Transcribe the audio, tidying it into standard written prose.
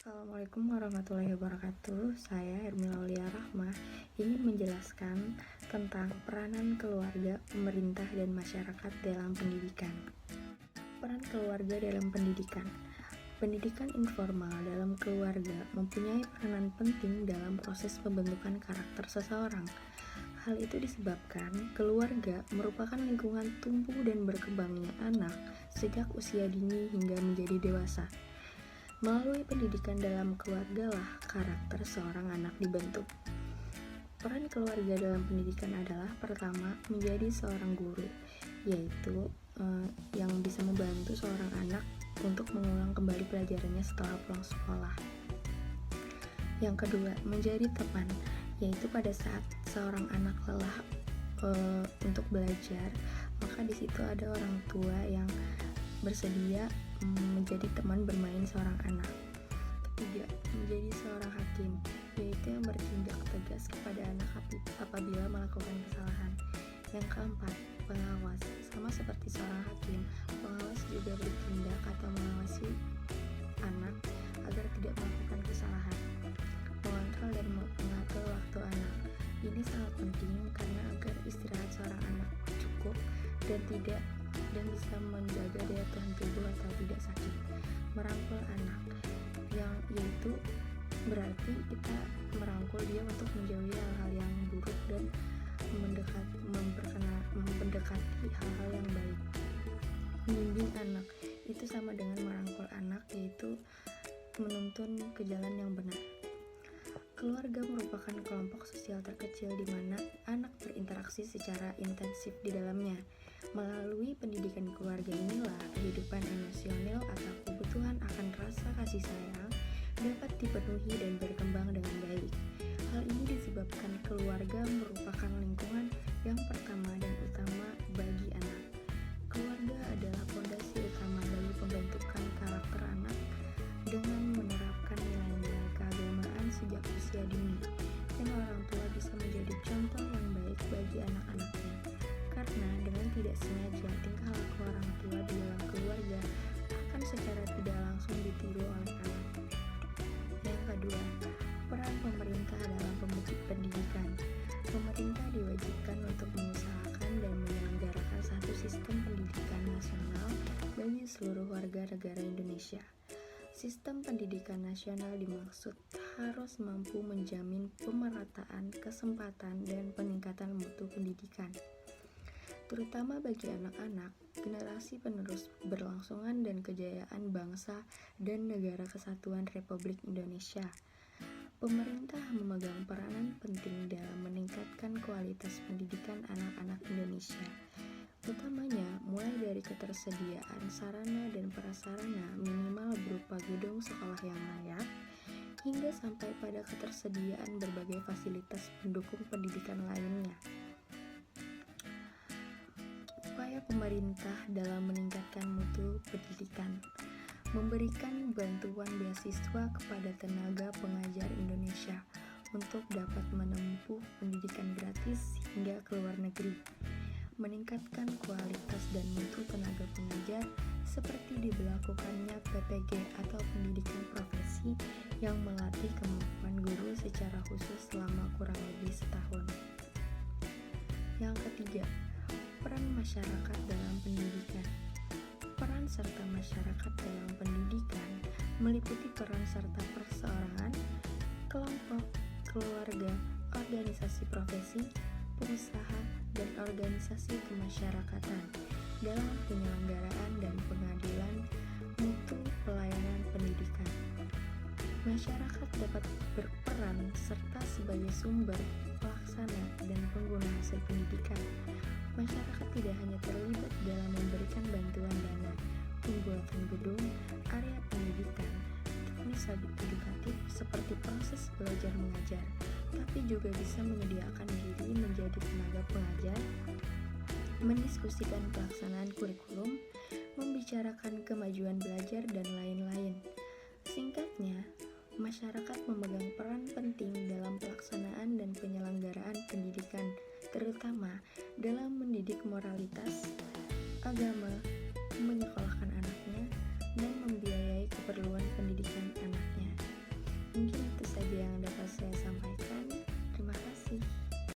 Assalamualaikum warahmatullahi wabarakatuh. Saya Hermila Aulia Rahma ingin menjelaskan tentang peranan keluarga, pemerintah, dan masyarakat dalam pendidikan. Peran keluarga dalam pendidikan. Pendidikan informal dalam keluarga mempunyai peranan penting dalam proses pembentukan karakter seseorang. Hal itu disebabkan keluarga merupakan lingkungan tumbuh dan berkembangnya anak sejak usia dini hingga menjadi dewasa. Melalui pendidikan dalam keluarga lah karakter seorang anak dibentuk. Peran keluarga dalam pendidikan adalah pertama, menjadi seorang guru, yaitu yang bisa membantu seorang anak untuk mengulang kembali pelajarannya setelah pulang sekolah. Yang kedua, menjadi teman, yaitu pada saat seorang anak lelah untuk belajar, maka di situ ada orang tua yang bersedia menjadi teman bermain seorang anak. Ketiga, menjadi seorang hakim, yaitu yang bertindak tegas kepada anak apabila melakukan kesalahan. Yang keempat, pengawas, sama seperti seorang hakim, pengawas juga bertindak atau mengawasi anak agar tidak melakukan kesalahan. Mengontrol dan mengatur waktu anak, ini sangat penting karena agar istirahat seorang anak cukup dan bisa menjaga daya tahan tubuh atau tidak sakit. Merangkul anak, yaitu berarti kita merangkul dia untuk menjauhi hal-hal yang buruk dan mendekati hal-hal yang baik. Membimbing anak, itu sama dengan merangkul anak, yaitu menuntun ke jalan yang benar. Keluarga merupakan kelompok sosial terkecil di mana anak berinteraksi secara intensif di dalamnya. Melalui pendidikan keluarga inilah kehidupan emosional atau kebutuhan akan rasa kasih sayang dapat dipenuhi dan berkembang dengan baik. Hal ini disebabkan keluarga merupakan lingkungan yang pertama dan utama bagi anak. Keluarga adalah fondasi utama bagi pembentukan karakter anak dengan menerapkan nilai-nilai keagamaan sejak usia dini, dan orang tua bisa menjadi contoh yang baik bagi anak-anaknya. Karena dengan tidak sengaja tingkah laku orang tua di dalam keluarga akan secara tidak langsung ditiru oleh anak. Yang kedua, peran pemerintah dalam pendidikan. Pemerintah diwajibkan untuk mengusahakan dan menyelenggarakan satu sistem pendidikan nasional bagi seluruh warga negara Indonesia. Sistem pendidikan nasional dimaksud harus mampu menjamin pemerataan, kesempatan, dan peningkatan mutu pendidikan, terutama bagi anak-anak, generasi penerus berlangsungan dan kejayaan bangsa dan negara kesatuan Republik Indonesia. Pemerintah memegang peranan penting dalam meningkatkan kualitas pendidikan anak-anak Indonesia, utamanya mulai dari ketersediaan sarana dan prasarana minimal berupa gedung sekolah yang layak, hingga sampai pada ketersediaan berbagai fasilitas pendukung pendidikan lainnya. Upaya pemerintah dalam meningkatkan mutu pendidikan, memberikan bantuan beasiswa kepada tenaga pengajar Indonesia untuk dapat menempuh pendidikan gratis hingga ke luar negeri, meningkatkan kualitas dan mutu tenaga pengajar seperti diberlakukannya PPG atau pendidikan profesi yang melatih kemampuan guru secara khusus selama kurang lebih setahun. Yang ketiga, peran masyarakat dalam pendidikan. Peran serta masyarakat dalam pendidikan meliputi peran serta perseorangan, kelompok, keluarga, organisasi profesi, pengusaha, dan organisasi kemasyarakatan dalam penyelenggaraan dan pengadilan mutu pelayanan pendidikan. Masyarakat dapat berperan serta sebagai sumber, pelaksana, dan pengguna hasil pendidikan. Masyarakat tidak hanya terlibat dalam memberikan bantuan dana, pembuatan gedung, area pendidikan, teknis edukatif seperti proses belajar mengajar, tapi juga bisa menyediakan diri menjadi tenaga pengajar, mendiskusikan pelaksanaan kurikulum, membicarakan kemajuan belajar, dan lain-lain. Singkatnya, masyarakat memegang peran penting dalam pelaksanaan dan penyelenggaraan pendidikan, terutama dalam mendidik moralitas, agama, menyekolahkan